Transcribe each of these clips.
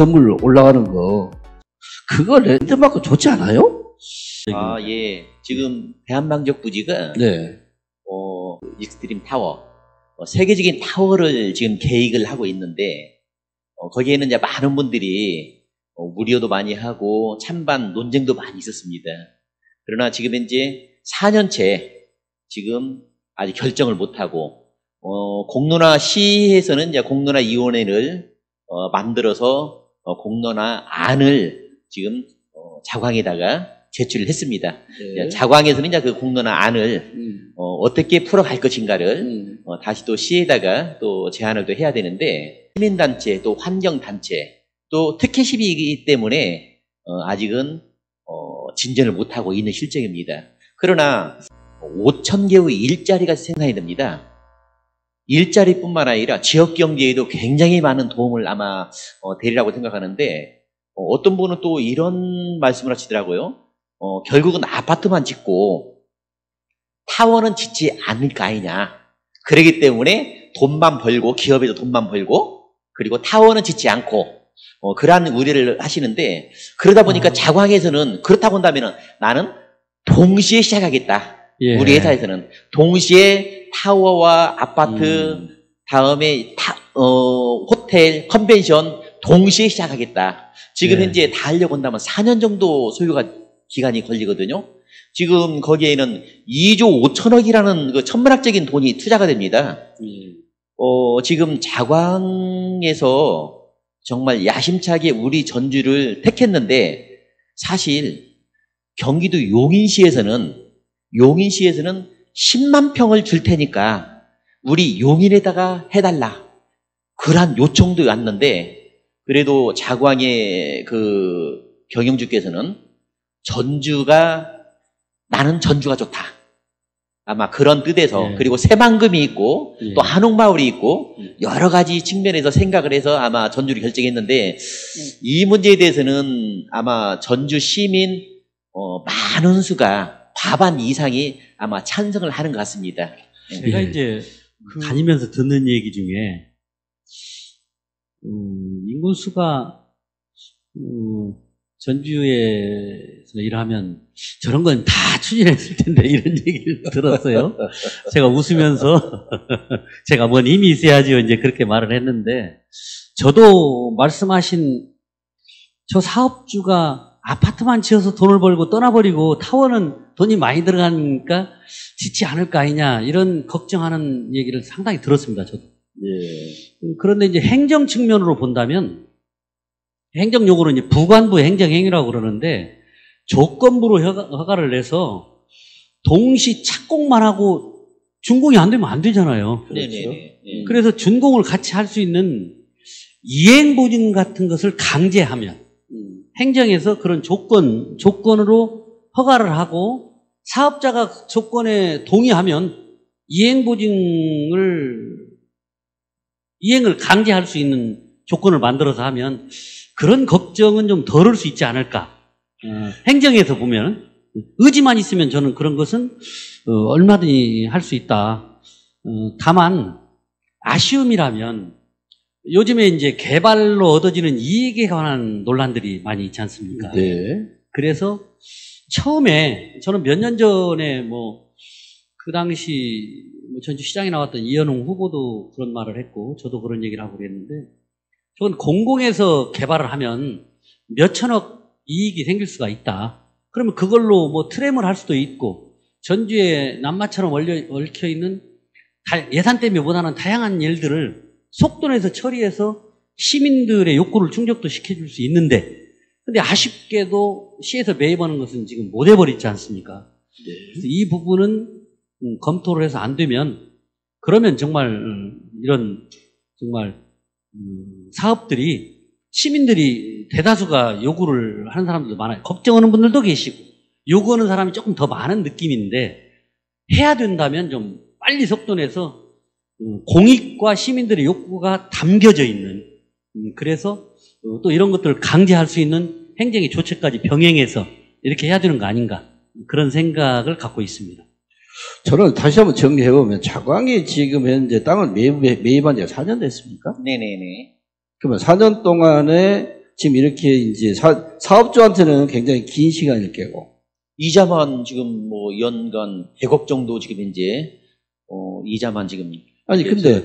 건물 올라가는 거 그거 랜드마크 좋지 않아요? 아, 예. 지금 대한방적 부지가 네. 익스트림 타워, 세계적인 타워를 지금 계획을 하고 있는데 거기에는 이제 많은 분들이 무료도 많이 하고 찬반 논쟁도 많이 있었습니다. 그러나 지금 현재 4년째 지금 아직 결정을 못하고 공론화시에서는 이제 공론화위원회를 만들어서 공론화 안을 지금 자광에다가 제출을 했습니다. 네. 자광에서는 이제 그 공론화 안을 어떻게 풀어갈 것인가를 다시 또 시에다가 또 제안을 또 해야 되는데 시민단체 또 환경단체 또 특혜시비이기 때문에 아직은 진전을 못하고 있는 실정입니다. 그러나 5,000개의 일자리가 생산이 됩니다. 일자리뿐만 아니라 지역경제에도 굉장히 많은 도움을 아마 되리라고 생각하는데 어떤 분은 또 이런 말씀을 하시더라고요. 결국은 아파트만 짓고 타워는 짓지 않을 거 아니냐. 그러기 때문에 돈만 벌고 기업에도 돈만 벌고 그리고 타워는 짓지 않고 그러한 우려를 하시는데 그러다 보니까 자광에서는 그렇다고 한다면 나는 동시에 시작하겠다. 예. 우리 회사에서는 동시에 타워와 아파트 다음에 호텔, 컨벤션 동시에 시작하겠다. 지금 예. 현재 다 하려고 한다면 4년 정도 소요가 기간이 걸리거든요. 지금 거기에는 2조 5천억이라는 그 천문학적인 돈이 투자가 됩니다. 지금 자광에서 정말 야심차게 우리 전주를 택했는데 사실 경기도 용인시에서는 10만 평을 줄 테니까 우리 용인에다가 해달라. 그러한 요청도 왔는데 그래도 자광의 그 경영주께서는 나는 전주가 좋다. 아마 그런 뜻에서 예. 그리고 새만금이 있고 예. 또 한옥마을이 있고 여러 가지 측면에서 생각을 해서 아마 전주를 결정했는데 이 문제에 대해서는 아마 전주 시민 많은 수가 과반 이상이 아마 찬성을 하는 것 같습니다. 제가 이제 다니면서 듣는 얘기 중에 인구수가 전주에서 일하면 저런 건 다 추진했을 텐데 이런 얘기를 들었어요. 제가 웃으면서 제가 뭔 힘이 있어야지요 이제 그렇게 말을 했는데 저도 말씀하신 저 사업주가 아파트만 지어서 돈을 벌고 떠나버리고 타워는 돈이 많이 들어가니까 짓지 않을 거 아니냐 이런 걱정하는 얘기를 상당히 들었습니다. 저도. 예. 그런데 이제 행정 측면으로 본다면 행정 용어로 이제 부관부 행정행위라고 그러는데 조건부로 허가를 내서 동시 착공만 하고 준공이 안 되면 안 되잖아요. 네네. 그래서 준공을 같이 할 수 있는 이행보증 같은 것을 강제하면 행정에서 그런 조건으로 허가를 하고 사업자가 조건에 동의하면 이행을 강제할 수 있는 조건을 만들어서 하면 그런 걱정은 좀 덜을 수 있지 않을까. 행정에서 보면 의지만 있으면 저는 그런 것은 얼마든지 할 수 있다. 다만 아쉬움이라면 요즘에 이제 개발로 얻어지는 이익에 관한 논란들이 많이 있지 않습니까? 네. 그래서 처음에 저는 몇 년 전에 그 당시 전주시장에 나왔던 이현웅 후보도 그런 말을 했고 저도 그런 얘기를 하고 그랬는데 저건 공공에서 개발을 하면 몇 천억 이익이 생길 수가 있다. 그러면 그걸로 트램을 할 수도 있고 전주에 남마처럼 얽혀있는 예산 때문에 못하는 다양한 일들을 속도내서 처리해서 시민들의 욕구를 충족도 시켜줄 수 있는데 근데 아쉽게도 시에서 매입하는 것은 지금 못 해버리지 않습니까? 그래서 이 부분은 검토를 해서 안 되면 그러면 정말 이런 정말 사업들이 시민들이 대다수가 요구를 하는 사람들도 많아요. 걱정하는 분들도 계시고 요구하는 사람이 조금 더 많은 느낌인데 해야 된다면 좀 빨리 속도내서 공익과 시민들의 욕구가 담겨져 있는 그래서 또 이런 것들을 강제할 수 있는 행정의 조치까지 병행해서 이렇게 해야 되는 거 아닌가 그런 생각을 갖고 있습니다. 저는 다시 한번 정리해보면 자광이 지금 현재 땅을 매입한 지가 4년 됐습니까? 네네네. 그러면 4년 동안에 지금 이렇게 이제 사업주한테는 굉장히 긴 시간일 거고. 이자만 지금 뭐 연간 100억 정도 지금 이제 이자만 지금 아니 근데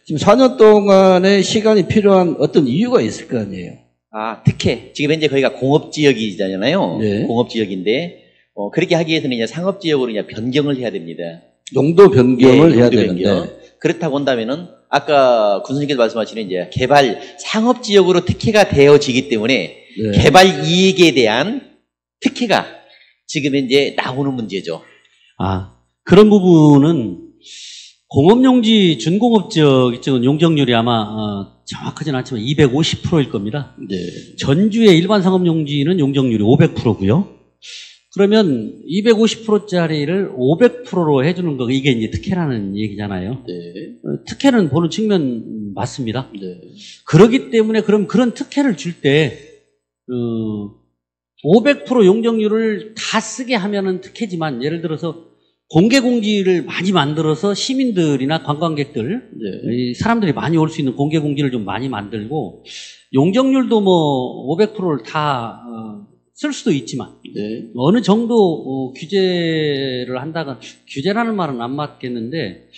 지금 4년 동안의 시간이 필요한 어떤 이유가 있을 거 아니에요. 아, 특혜. 지금 현재 거기가 공업지역이잖아요. 네. 공업지역인데 그렇게 하기 위해서는 이제 상업지역으로 이제 변경을 해야 됩니다. 용도 변경을 예, 해야 용도 되는데. 변경. 그렇다고 한다면은 아까 군 선생님께서 말씀하시는 이제 개발 상업지역으로 특혜가 되어지기 때문에 네. 개발 이익에 대한 특혜가 지금 이제 나오는 문제죠. 아, 그런 부분은 공업용지 준공업지역 이쪽은 용적률이 아마 정확하진 않지만 250%일 겁니다. 네. 전주의 일반 상업용지는 용적률이 500%고요. 그러면 250%짜리를 500%로 해주는 거 이게 이제 특혜라는 얘기잖아요. 네. 특혜는 보는 측면 맞습니다. 네. 그렇기 때문에 그럼 그런 특혜를 줄 때 500% 용적률을 다 쓰게 하면은 특혜지만 예를 들어서 공개 공지를 많이 만들어서 시민들이나 관광객들, 네. 이 사람들이 많이 올 수 있는 공개 공지를 좀 많이 만들고 용적률도 뭐 500%를 다 쓸 수도 있지만 네. 어느 정도 규제를 한다가 규제라는 말은 안 맞겠는데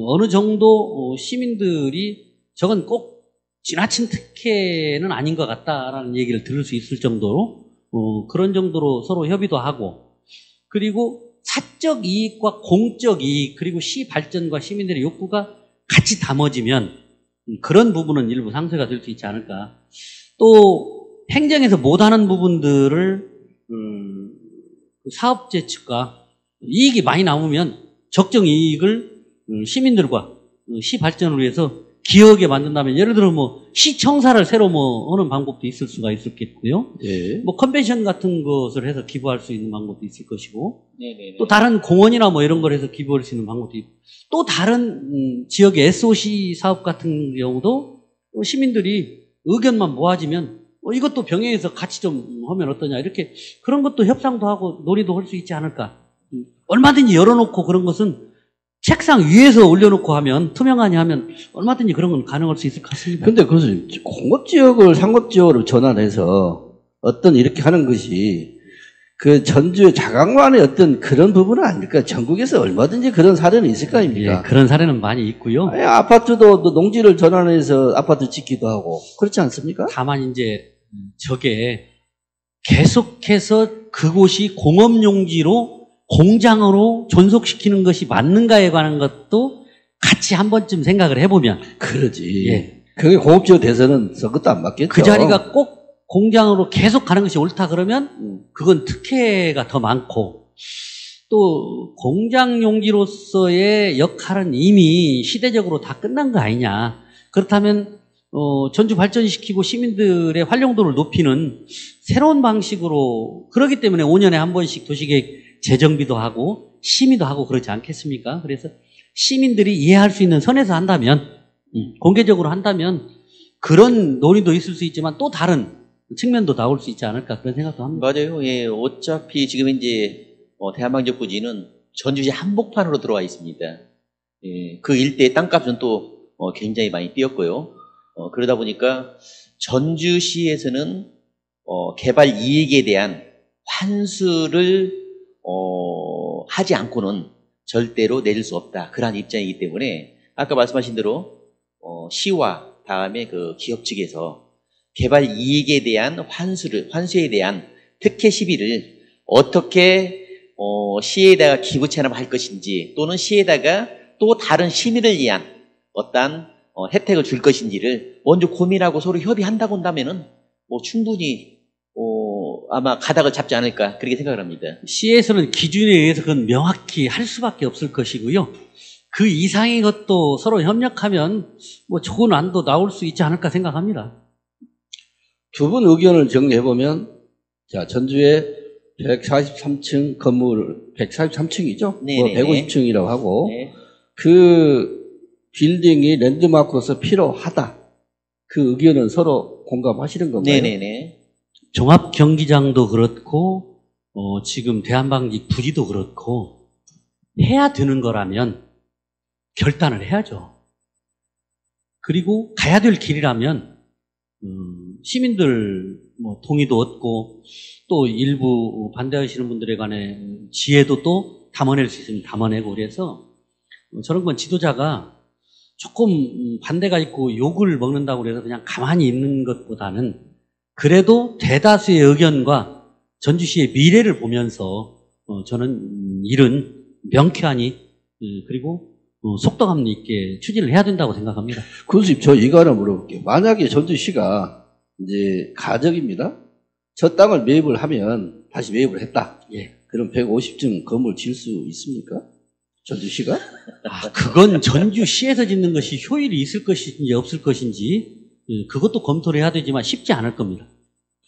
어느 정도 시민들이 저건 꼭 지나친 특혜는 아닌 것 같다라는 얘기를 들을 수 있을 정도로 그런 정도로 서로 협의도 하고 그리고 사적 이익과 공적 이익 그리고 시 발전과 시민들의 욕구가 같이 담아지면 그런 부분은 일부 상쇄가 될 수 있지 않을까. 또 행정에서 못하는 부분들을 사업체 측과 이익이 많이 남으면 적정 이익을 시민들과 시 발전을 위해서 기여하게 만든다면 예를 들어 뭐 시청사를 새로 뭐 하는 방법도 있을 수가 있었겠고요. 네. 뭐 컨벤션 같은 것을 해서 기부할 수 있는 방법도 있을 것이고 네네네. 또 다른 공원이나 뭐 이런 걸 해서 기부할 수 있는 방법도 있고 또 다른 지역의 SOC 사업 같은 경우도 시민들이 의견만 모아지면 이것도 병행해서 같이 좀 하면 어떠냐 이렇게 그런 것도 협상도 하고 논의도 할 수 있지 않을까. 얼마든지 열어놓고 그런 것은 책상 위에서 올려놓고 하면 투명하게 하면 얼마든지 그런 건 가능할 수 있을 것 같습니다. 근데 그것을 공업지역을 상업지역으로 전환해서 어떤 이렇게 하는 것이 그 전주 자강만의 어떤 그런 부분은 아닐까. 전국에서 얼마든지 그런 사례는 있을 거 아닙니까? 예, 그런 사례는 많이 있고요. 아니, 아파트도 농지를 전환해서 아파트 짓기도 하고 그렇지 않습니까? 다만 이제 저게 계속해서 그곳이 공업용지로 공장으로 존속시키는 것이 맞는가에 관한 것도 같이 한 번쯤 생각을 해보면 그러지. 예. 그게 공업지역 대선은 그것도 안 맞겠죠. 그 자리가 꼭 공장으로 계속 가는 것이 옳다 그러면 그건 특혜가 더 많고 또 공장용지로서의 역할은 이미 시대적으로 다 끝난 거 아니냐. 그렇다면 전주 발전시키고 시민들의 활용도를 높이는 새로운 방식으로 그렇기 때문에 5년에 한 번씩 도시계획 재정비도 하고 심의도 하고 그렇지 않겠습니까? 그래서 시민들이 이해할 수 있는 선에서 한다면 공개적으로 한다면 그런 논의도 있을 수 있지만 또 다른 측면도 나올 수 있지 않을까 그런 생각도 합니다. 맞아요. 예, 어차피 지금 이제 대한방적 부지는 전주시 한복판으로 들어와 있습니다. 예, 그 일대의 땅값은 또 굉장히 많이 뛰었고요. 그러다 보니까 전주시에서는 개발 이익에 대한 환수를 하지 않고는 절대로 내릴 수 없다. 그러한 입장이기 때문에 아까 말씀하신 대로 시와 다음에 그 기업 측에서 개발 이익에 대한 환수에 대한 특혜 시비를 어떻게 시에다가 기부 체납할 것인지 또는 시에다가 또 다른 시민을 위한 어떠한 혜택을 줄 것인지를 먼저 고민하고 서로 협의한다고 한다면은 충분히 아마 가닥을 잡지 않을까 그렇게 생각을 합니다. 시에서는 기준에 의해서 그건 명확히 할 수밖에 없을 것이고요. 그 이상의 것도 서로 협력하면 좋은 안도 나올 수 있지 않을까 생각합니다. 두 분 의견을 정리해보면, 자, 전주에 143층 건물, 143층이죠? 네네. 150층이라고 하고, 네. 그 빌딩이 랜드마크로서 필요하다. 그 의견은 서로 공감하시는 건가요? 네네네. 종합경기장도 그렇고, 지금 대한방직 부지도 그렇고, 해야 되는 거라면 결단을 해야죠. 그리고 가야 될 길이라면, 시민들 뭐 동의도 얻고 또 일부 반대하시는 분들에 관해 지혜도 또 담아낼 수 있으면 담아내고 그래서 저런 건 지도자가 조금 반대가 있고 욕을 먹는다고 그래서 그냥 가만히 있는 것보다는 그래도 대다수의 의견과 전주시의 미래를 보면서 저는 일은 명쾌하니 그리고 속도감 있게 추진을 해야 된다고 생각합니다. 군수님, 저 이거 하나 물어볼게요. 만약에 전주시가 이제 가정입니다. 저 땅을 매입을 하면 다시 매입을 했다. 예. 그럼 150층 건물 질 수 있습니까? 전주시가? 그건 전주시에서 짓는 것이 효율이 있을 것인지 없을 것인지 그것도 검토를 해야 되지만 쉽지 않을 겁니다.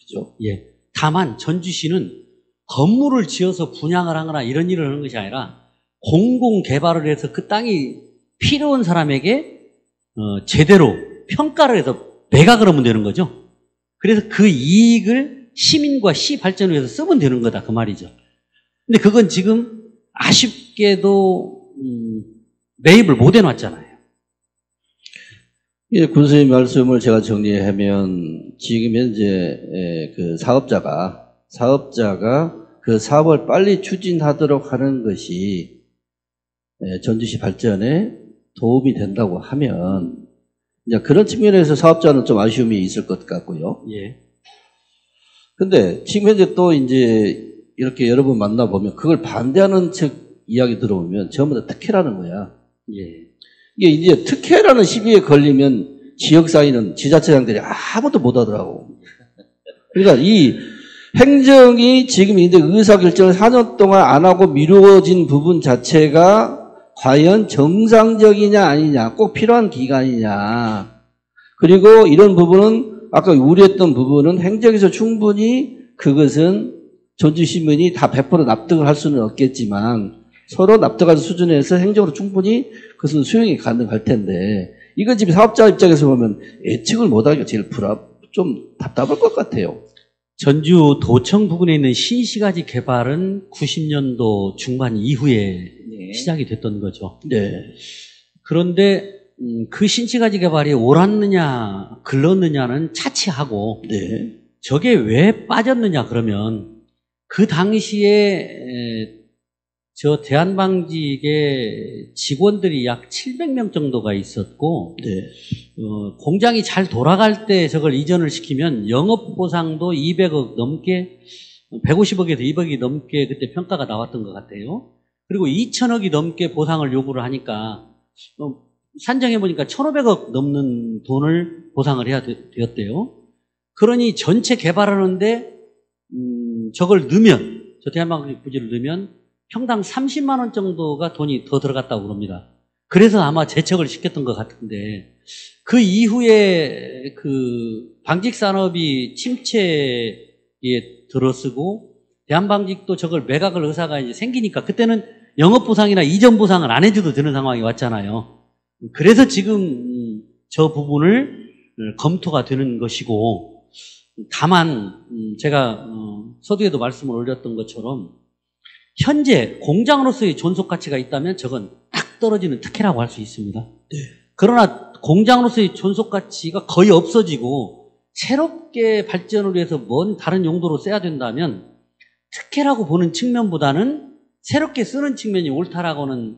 그죠? 예. 다만 전주시는 건물을 지어서 분양을 하거나 이런 일을 하는 것이 아니라 공공개발을 해서 그 땅이 필요한 사람에게 제대로 평가를 해서 매각을 하면 되는 거죠. 그래서 그 이익을 시민과 시 발전을 위해서 쓰면 되는 거다 그 말이죠. 근데 그건 지금 아쉽게도 매입을 못 해놨잖아요. 예, 군수님 말씀을 제가 정리하면 지금 현재 그 사업자가 그 사업을 빨리 추진하도록 하는 것이 전주시 발전에 도움이 된다고 하면 이제 그런 측면에서 사업자는 좀 아쉬움이 있을 것 같고요. 예. 근데 지금 현재 또 이제 이렇게 여러 번 만나보면 그걸 반대하는 측 이야기 들어보면 전부 다 특혜라는 거야. 예. 이게 이제 특혜라는 시비에 걸리면 지역사회는 지자체장들이 아무도 못 하더라고. 그러니까 이 행정이 지금 이제 의사결정을 4년 동안 안 하고 미루어진 부분 자체가 과연 정상적이냐 아니냐, 꼭 필요한 기간이냐. 그리고 이런 부분은 아까 우려했던 부분은 행정에서 충분히 그것은 전주시민이 다 100% 납득을 할 수는 없겠지만 서로 납득할 수준에서 행정으로 충분히 그것은 수용이 가능할 텐데 이건 지금 사업자 입장에서 보면 예측을 못하기가 제일 좀 답답할 것 같아요. 전주 도청 부근에 있는 신시가지 개발은 90년도 중반 이후에 시작이 됐던 거죠. 네. 그런데 그 신시가지 개발이 옳았느냐 글렀느냐는 차치하고 네. 저게 왜 빠졌느냐 그러면 그 당시에 저 대한방직의 직원들이 약 700명 정도가 있었고 네. 공장이 잘 돌아갈 때 저걸 이전을 시키면 영업보상도 200억 넘게 150억에서 200억이 넘게 그때 평가가 나왔던 것 같아요. 그리고 2천억이 넘게 보상을 요구를 하니까 산정해보니까 1,500억 넘는 돈을 보상을 해야 되었대요. 그러니 전체 개발하는데 저걸 넣으면 저 대한방직 부지를 넣으면 평당 30만 원 정도가 돈이 더 들어갔다고 그럽니다. 그래서 아마 재척을 시켰던 것 같은데 그 이후에 그 방직 산업이 침체에 들어서고 대한방직도 저걸 매각을 의사가 이제 생기니까 그때는 영업보상이나 이전보상을 안 해줘도 되는 상황이 왔잖아요. 그래서 지금 저 부분을 검토가 되는 것이고 다만 제가 서두에도 말씀을 올렸던 것처럼 현재 공장으로서의 존속 가치가 있다면 저건 딱 떨어지는 특혜라고 할 수 있습니다. 네. 그러나 공장으로서의 존속 가치가 거의 없어지고 새롭게 발전을 위해서 뭔 다른 용도로 써야 된다면 특혜라고 보는 측면보다는 새롭게 쓰는 측면이 옳다라고는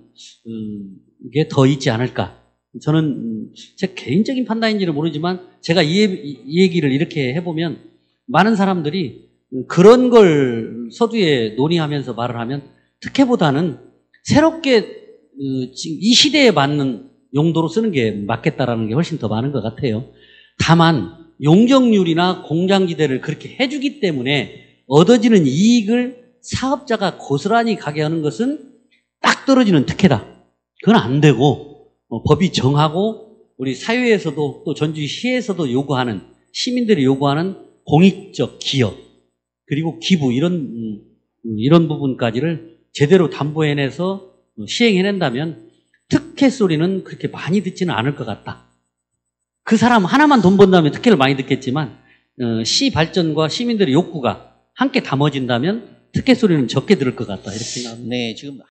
게 더 있지 않을까. 저는 제 개인적인 판단인지는 모르지만 제가 이 얘기를 이렇게 해보면 많은 사람들이 그런 걸 서두에 논의하면서 말을 하면 특혜보다는 새롭게 지금 이 시대에 맞는 용도로 쓰는 게 맞겠다라는 게 훨씬 더 많은 것 같아요. 다만 용적률이나 공장지대를 그렇게 해주기 때문에 얻어지는 이익을 사업자가 고스란히 가게 하는 것은 딱 떨어지는 특혜다. 그건 안 되고 법이 정하고 우리 사회에서도 또 전주시에서도 요구하는 시민들이 요구하는 공익적 기여 그리고 기부 이런 부분까지를 제대로 담보해내서 시행해낸다면 특혜 소리는 그렇게 많이 듣지는 않을 것 같다. 그 사람 하나만 돈 번다면 특혜를 많이 듣겠지만 시 발전과 시민들의 욕구가 함께 담아진다면 특혜 소리는 적게 들을 것 같다 이렇게 생각합니다. 네, 지금